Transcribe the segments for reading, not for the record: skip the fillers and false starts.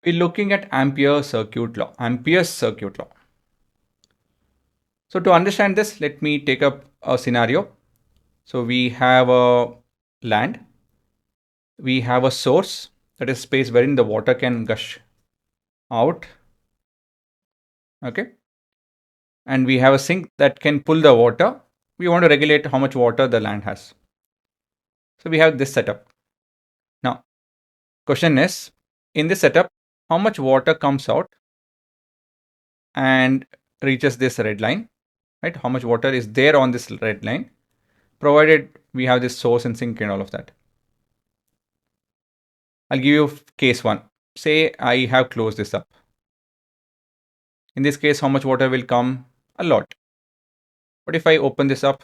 we're looking at Ampere's circuit law. So to understand this, let me take up a scenario. So we have a land, we have a source, that is space wherein the water can gush out. Okay. And we have a sink that can pull the water. We want to regulate how much water the land has. So we have this setup. Now, question is, in this setup, how much water comes out and reaches this red line, right? How much water is there on this red line, provided we have this source and sink and all of that. I'll give you case one. Say I have closed this up. In this case, how much water will come? A lot. But if I open this up,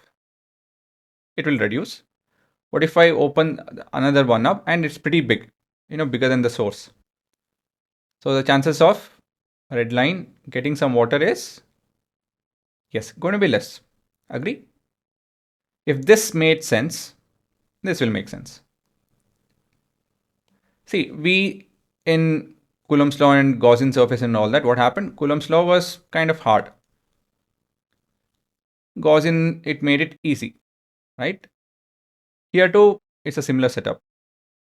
it will reduce. What if I open another one up and it's pretty big, bigger than the source? So the chances of red line getting some water is, yes, going to be less. Agree? If this made sense, this will make sense. See, we in Coulomb's law and Gaussian surface and all that, what happened? Coulomb's law was kind of hard. Gaussian, it made it easy, right? Here too, it's a similar setup.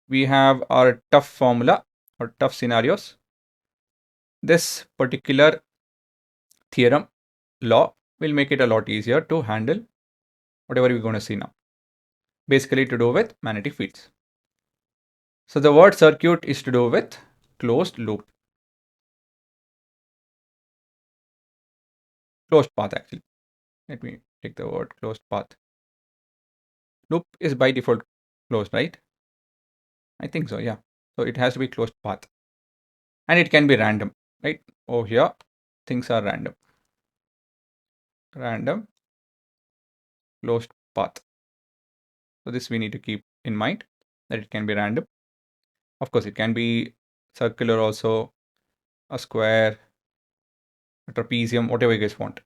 We have our tough formula or tough scenarios. This particular theorem, law, will make it a lot easier to handle whatever we're going to see now. Basically to do with magnetic fields. So the word circuit is to do with closed loop. Closed path actually. Let me take the word closed path. Loop is by default closed, right? I think so, yeah. So it has to be closed path. And it can be random, right? Over here, things are random. Random closed path. So this we need to keep in mind that it can be random. Of course, it can be circular also, a square, a trapezium, whatever you guys want.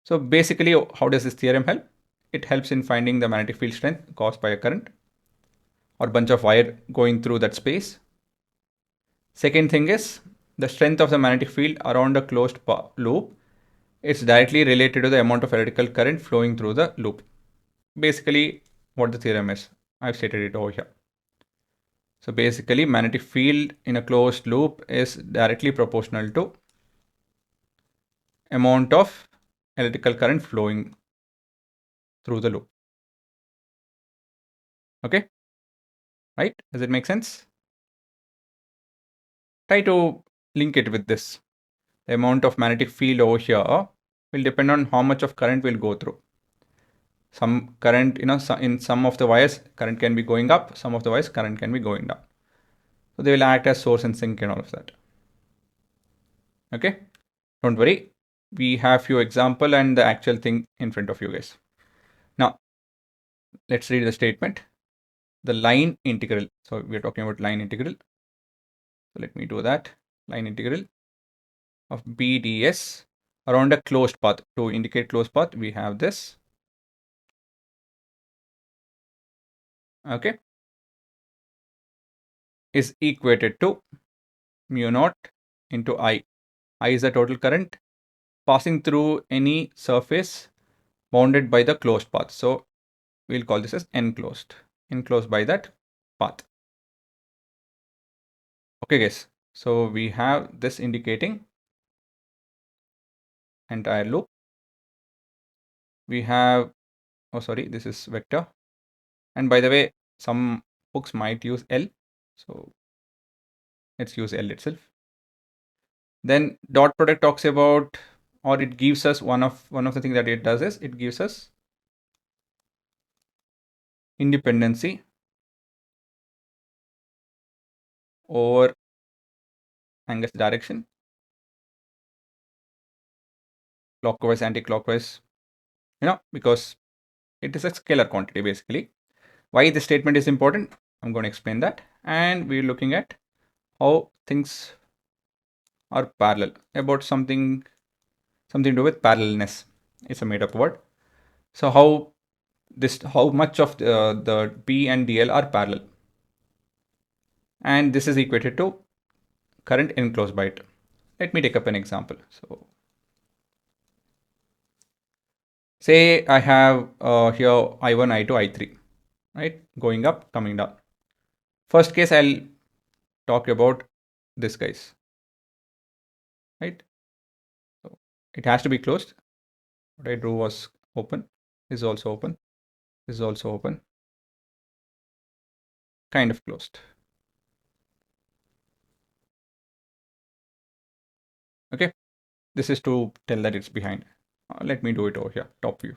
So basically, how does this theorem help? It helps in finding the magnetic field strength caused by a current or bunch of wire going through that space. Second thing is the strength of the magnetic field around a closed loop is directly related to the amount of electrical current flowing through the loop. Basically, what the theorem is, I've stated it over here. So basically, magnetic field in a closed loop is directly proportional to amount of electrical current flowing through the loop. Okay, right? Does it make sense? Try to link it with this. The amount of magnetic field over here will depend on how much of current will go through. Some current, in some of the wires, current can be going up, some of the wires, current can be going down. So they will act as source and sink and all of that. Okay, don't worry. We have few example and the actual thing in front of you guys. Now, let's read the statement. The line integral. So we're talking about line integral. So let me do that. Line integral of BDS around a closed path. To indicate closed path, we have this. Okay. Is equated to mu naught into I. I is the total current passing through any surface bounded by the closed path. So we'll call this as enclosed by that path. Okay guys, so we have this indicating entire loop. We have, oh sorry, this is vector. And by the way, some books might use L. So let's use L itself. Then dot product talks about, or it gives us one of the things that it does is it gives us independency over angle direction, clockwise, anti-clockwise, because it is a scalar quantity basically. Why this statement is important, I'm going to explain that. And we're looking at how things are parallel, about something to do with parallelness. It's a made up word. So how much of the P and DL are parallel. And this is equated to current enclosed by it. Let me take up an example. So say I have here I1, I2, I3, right? Going up, coming down. First case, I'll talk about this guys, right? So it has to be closed. What I drew was open. This is also open. This is also open. Kind of closed. Okay. This is to tell that it's behind. Let me do it over here, top view.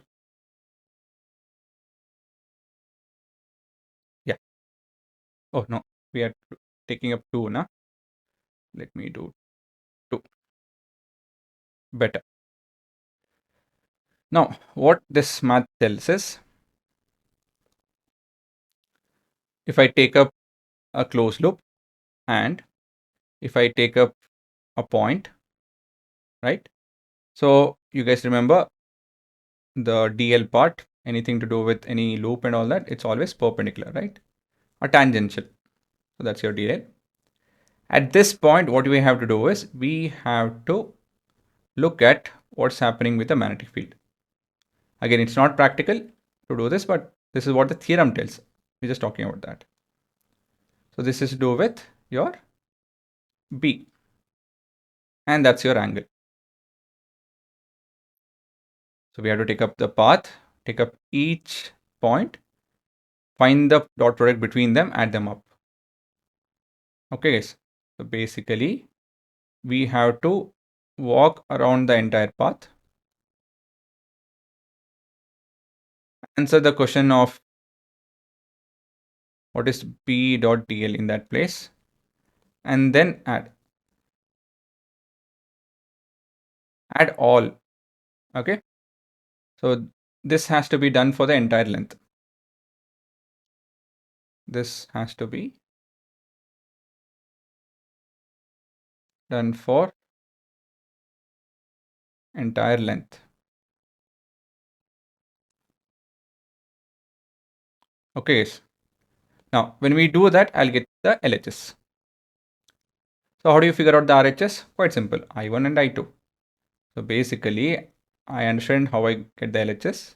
Yeah. Oh no, we are taking up 2 now. Let me do 2. Better. Now, what this math tells is, if I take up a closed loop and if I take up a point, right? So you guys remember the DL part, anything to do with any loop and all that, it's always perpendicular, right? Or tangential. So that's your DL. At this point, what we have to do is we have to look at what's happening with the magnetic field. Again, it's not practical to do this, but this is what the theorem tells. We're just talking about that. So this is to do with your B, and that's your angle. So we have to take up the path, take up each point, find the dot product between them, add them up. Okay, guys. So basically, we have to walk around the entire path, answer the question of what is B dot DL in that place, and then add all. Okay. So this has to be done for the entire length. This has to be done for entire length. Okay. Now, when we do that, I'll get the LHS. So how do you figure out the RHS? Quite simple. I1 and I2. So basically, I understand how I get the LHS.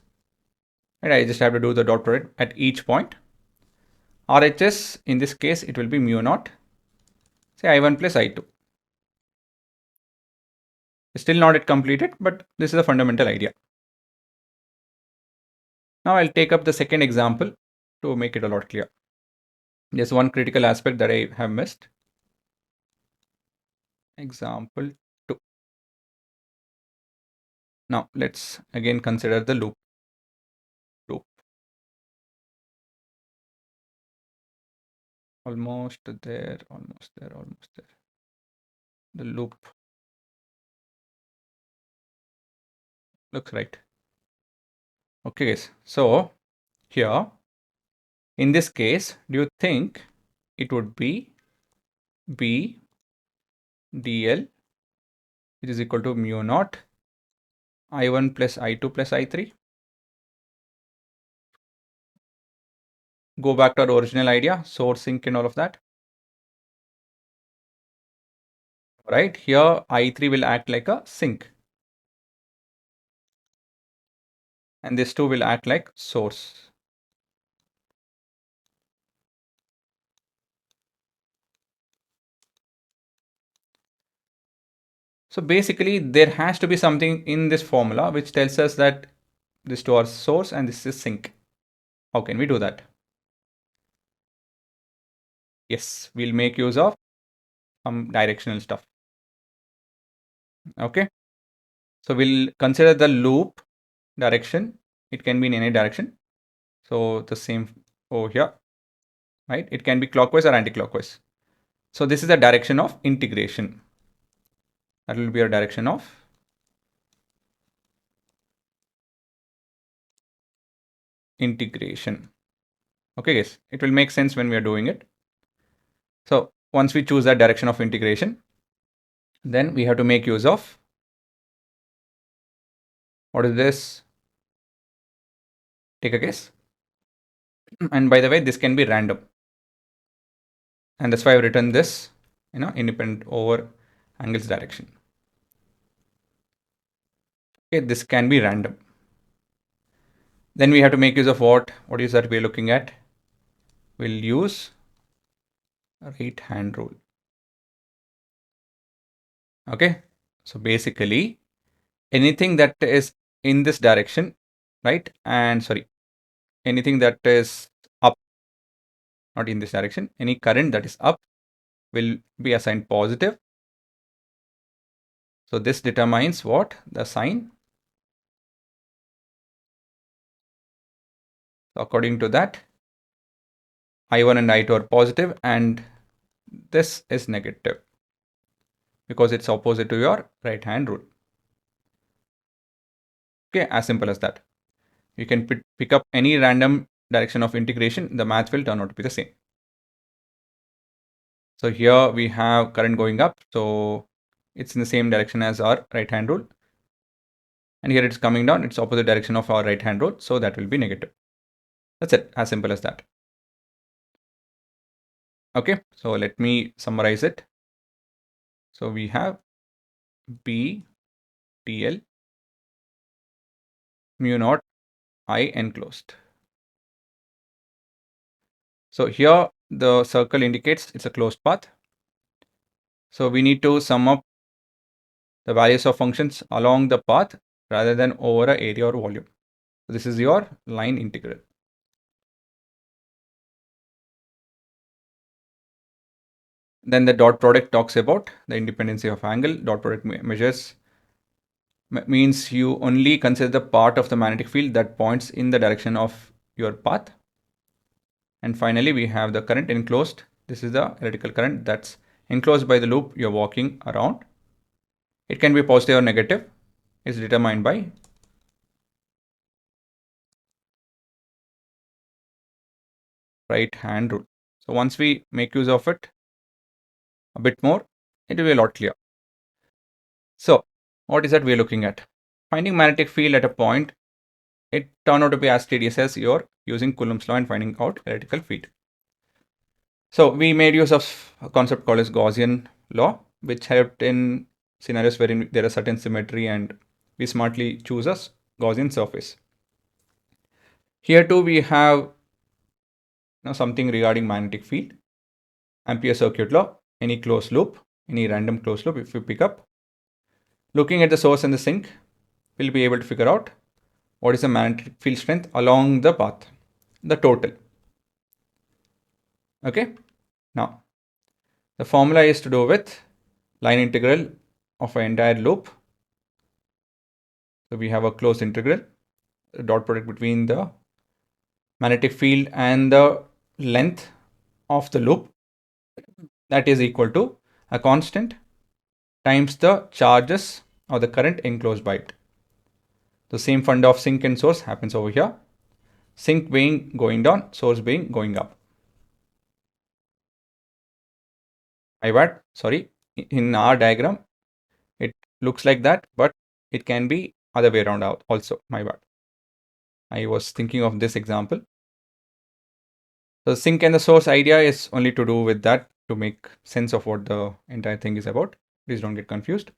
And I just have to do the dot product at each point. RHS, in this case, it will be mu naught. Say I1 plus I2. Still not yet completed, but this is a fundamental idea. Now I'll take up the second example to make it a lot clear. There's one critical aspect that I have missed. Example 2. Now let's again consider the loop. Almost there, almost there, almost there. The loop looks right. Okay, guys. So here, in this case, do you think it would be B dl, which is equal to mu naught I1 plus I2 plus I3? Go back to our original idea, source sink and all of that. Right here, I3 will act like a sink, and this 2 will act like source. So basically, there has to be something in this formula which tells us that this to our source and this is sink. How can we do that? Yes, we'll make use of some directional stuff. Okay. So we'll consider the loop direction. It can be in any direction. So the same over here, right? It can be clockwise or anti-clockwise. So this is the direction of integration. That will be a direction of integration. Okay, guys, it will make sense when we are doing it. So once we choose that direction of integration, then we have to make use of, what is this? Take a guess. And by the way, this can be random. And that's why I've written this independent over angle's direction. Okay, this can be random. Then we have to make use of what is that we're looking at? We'll use right hand rule. Okay, so basically anything that is in this direction, right? And sorry, anything that is up, not in this direction, any current that is up will be assigned positive. So this determines what? The sign. So according to that, I1 and I2 are positive and this is negative because it's opposite to your right hand rule. Okay, as simple as that. You can pick up any random direction of integration, the math will turn out to be the same. So here we have current going up, so it's in the same direction as our right hand rule. And here it's coming down, it's opposite direction of our right hand rule, so that will be negative. That's it, as simple as that. Okay, so let me summarize it. So we have B TL mu naught I enclosed. So here the circle indicates it's a closed path. So we need to sum up the values of functions along the path rather than over a area or volume. So this is your line integral. Then the dot product talks about the independency of angle. Dot product measures means you only consider the part of the magnetic field that points in the direction of your path. And finally, we have the current enclosed. This is the electrical current that's enclosed by the loop you're walking around. It can be positive or negative. It's determined by right hand rule. So once we make use of it a bit more, it will be a lot clearer. So what is that we're looking at? Finding magnetic field at a point, it turned out to be as tedious as you're using Coulomb's law and finding out electrical field. So we made use of a concept called as Gaussian law, which helped in scenarios wherein there is certain symmetry and we smartly choose a Gaussian surface. Here too we have something regarding magnetic field, Ampere circuit law, any closed loop, any random closed loop if you pick up. Looking at the source and the sink, we'll be able to figure out what is the magnetic field strength along the path, the total. Okay, now the formula is to do with line integral of an entire loop. So we have a closed integral, a dot product between the magnetic field and the length of the loop, that is equal to a constant times the charges or the current enclosed by it. The same fund of sink and source happens over here. Sink being going down, source being going up. Sorry, in our diagram, it looks like that, but it can be other way around out also. My bad. I was thinking of this example. The sink and the source idea is only to do with that to make sense of what the entire thing is about. Please don't get confused.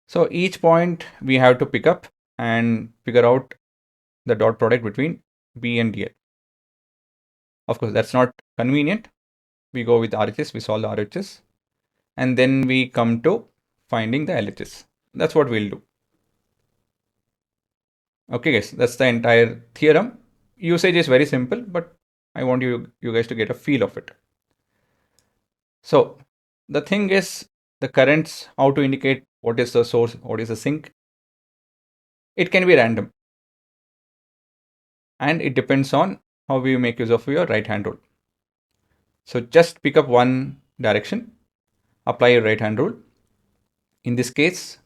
So each point we have to pick up and figure out the dot product between B and DL. Of course, that's not convenient. We go with RHS, we solve the RHS, and then we come to finding the LHS. That's what we'll do. Okay, guys, that's the entire theorem. Usage is very simple, but I want you guys to get a feel of it. So the thing is the currents, how to indicate what is the source, what is the sink. It can be random. And it depends on how we make use of your right hand rule. So just pick up one direction, apply your right hand rule. In this case,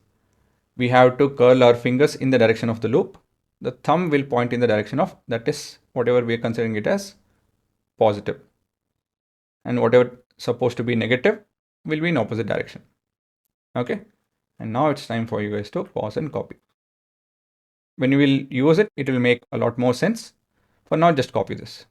we have to curl our fingers in the direction of the loop. The thumb will point in the direction of, that is whatever we are considering it as positive. And whatever supposed to be negative will be in opposite direction. Okay. And now it's time for you guys to pause and copy. When you will use it, it will make a lot more sense. For now, just copy this.